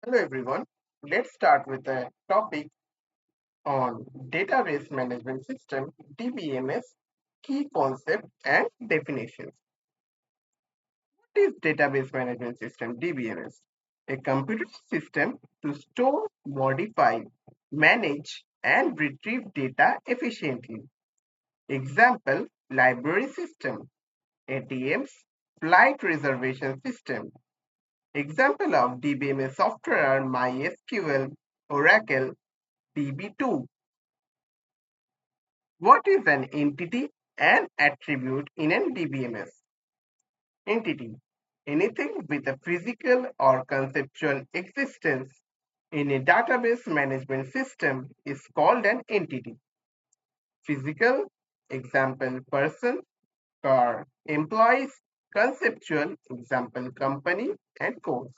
Hello everyone. Let's start with a topic on database management system DBMS key concept and definitions. What is database management system DBMS? A computer system to store, modify, manage and retrieve data efficiently. Example, library system, ATMs, flight reservation system. Example of DBMS software are MySQL, Oracle, DB2. What is an entity and attribute in an DBMS? Entity. Anything with a physical or conceptual existence in a database management system is called an entity. Physical, example person, car, employees, conceptual, example company and course.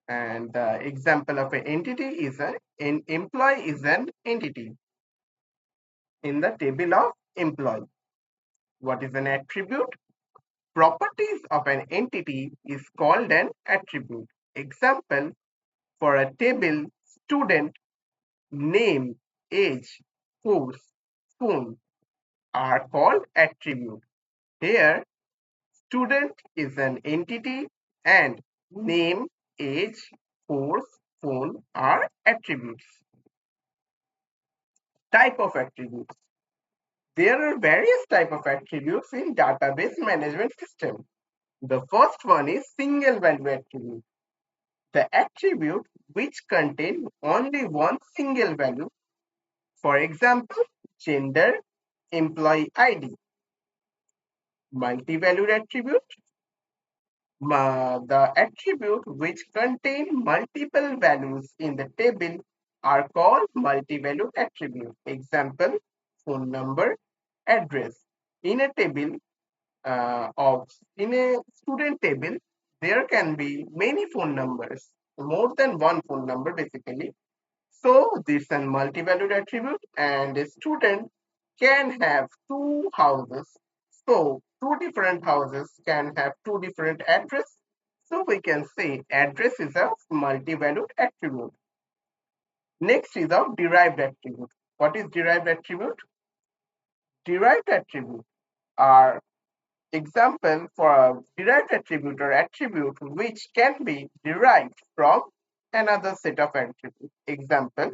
And the example of an entity is an employee is an entity in the table of employee. What is an attribute? Properties of an entity is called an attribute. Example, for a table, student, name, age, course, phone are called attribute. Here, student is an entity and name, age, course, phone are attributes. Type of attributes. There are various type of attributes in database management system. The first one is single value attribute. The attribute which contain only one single value. For example, gender, employee ID. Multi-valued attribute. The attribute which contain multiple values in the table are called multi-valued attribute. Example, phone number, address. In a table, in a student table, there can be many phone numbers, more than one phone number basically. So this is a multi-valued attribute and a student can have two houses. So two different houses can have two different address. So we can say address is a multi-valued attribute. Next is a derived attribute. What is derived attribute? Derived attribute are example for a derived attribute or attribute which can be derived from another set of attributes. Example,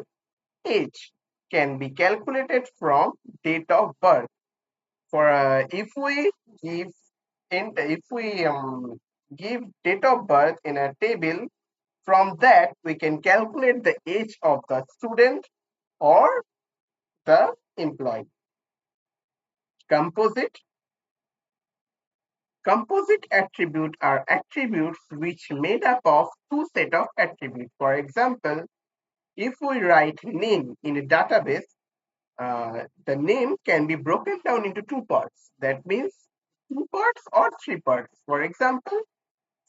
age can be calculated from date of birth. For if we give give date of birth in a table, from that we can calculate the age of the student or the employee. Composite Composite attributes are attributes which made up of two set of attributes. For example, if we write name in a database, the name can be broken down into two parts. That means two parts or three parts. For example,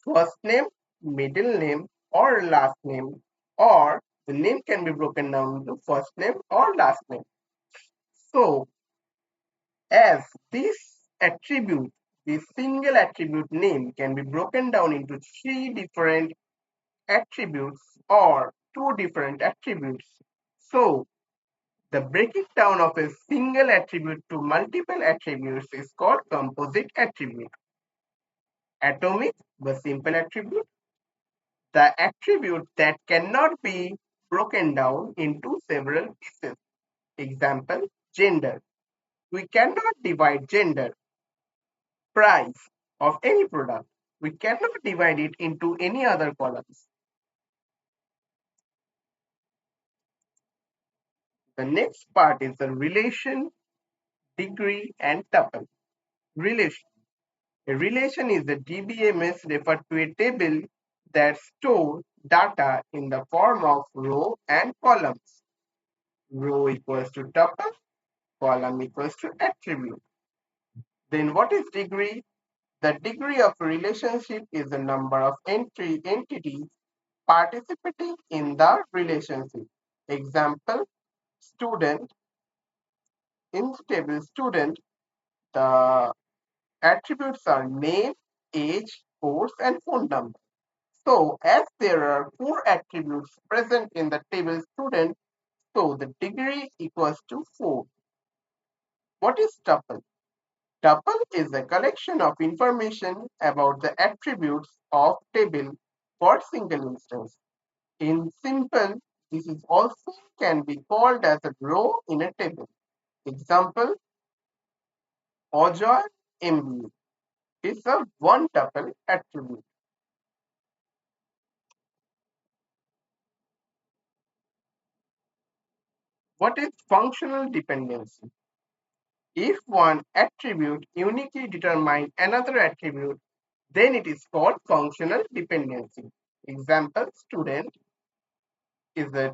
first name, middle name, or last name, or the name can be broken down into first name or last name. So, as this attribute, this single attribute name can be broken down into three different attributes or two different attributes. So, the breaking down of a single attribute to multiple attributes is called composite attribute. Atomic, the simple attribute, the attribute that cannot be broken down into several pieces. Example, gender. We cannot divide gender. Price of any product. We cannot divide it into any other columns. The next part is the relation, degree, and tuple. Relation. A relation is the DBMS referred to a table that stores data in the form of row and columns. Row equals to tuple, column equals to attribute. Then what is degree? The degree of a relationship is the number of entities participating in the relationship. Example, student. In the table student, the attributes are name, age, course, and phone number. So as there are four attributes present in the table student, so the degree equals to 4. What is tuple? Tuple is a collection of information about the attributes of table for single instance. In simple, this is also can be called as a row in a table. Example, Ojoy MBA is a one tuple attribute. What is functional dependency? If one attribute uniquely determines another attribute, then it is called functional dependency. Example, student is a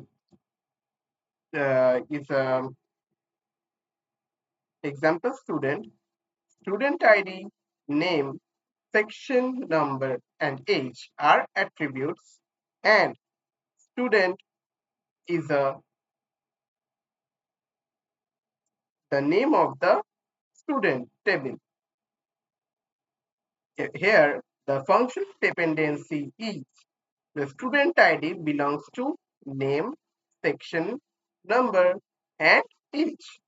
example student. Student ID, name, section number, and age are attributes, and student is the name of the student table. Here, the functional dependency is the student ID belongs to name, section, number, and age.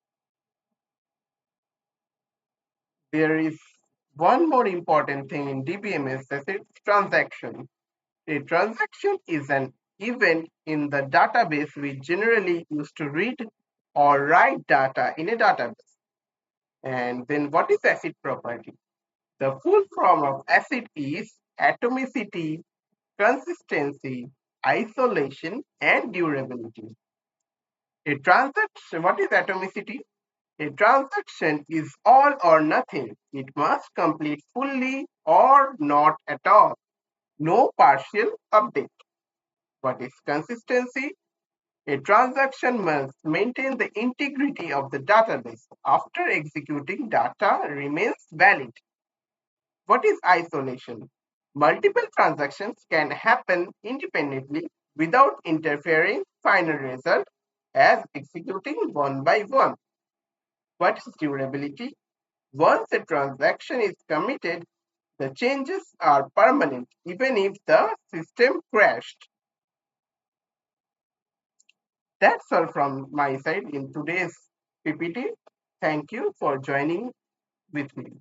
There is one more important thing in DBMS, that is transaction. A transaction is an event in the database we generally use to read or write data in a database. And then what is ACID property? The full form of ACID is atomicity, consistency, isolation, and durability. A transaction, what is atomicity? A transaction is all or nothing. It must complete fully or not at all. No partial update. What is consistency? A transaction must maintain the integrity of the database. After executing, data remains valid. What is isolation? Multiple transactions can happen independently without interfering final result as executing one by one. What is durability? Once a transaction is committed, the changes are permanent even if the system crashed. That's all from my side in today's PPT. Thank you for joining with me.